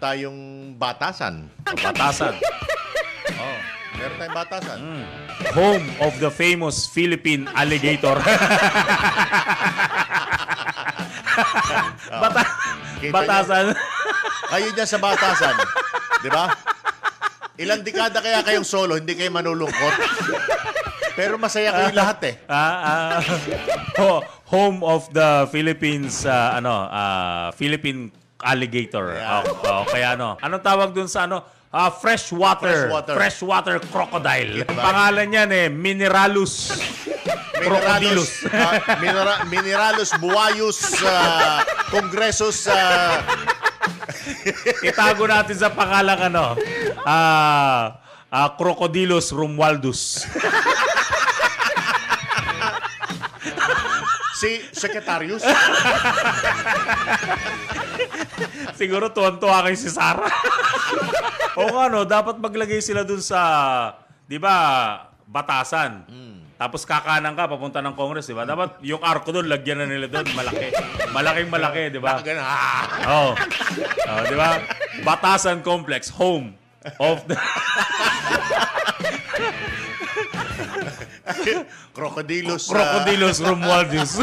tayong batasan. Batasan. Oh, meron tayong batasan. Home of the famous Philippine alligator. Kita Batasan. Kayo dyan sa batasan. Di ba? Ilang dekada kaya kayong solo, hindi kayo manulungkot. Pero masaya kayong lahat eh. Home of the Philippines, Philippine alligator. Yeah. Kaya anong tawag dun sa freshwater crocodile. Ang pangalan niyan Mineralus crocodilus. Mineralus buayus congressus. Itago natin sa pangalan Crocodilus rumwaldus. Si Secretarius. Siguro tuwan-tuwa kay si Sarah. O dapat maglagay sila dun sa, di ba, batasan. Tapos kakanan ka, papunta ng Congress, di ba? Dapat yung arko doon, lagyan na nila doon, malaki. Malaking-malaki, di ba? Oo. Di ba? Batasan Complex, home of the... Crocodilus. Crocodilus rumwaldus.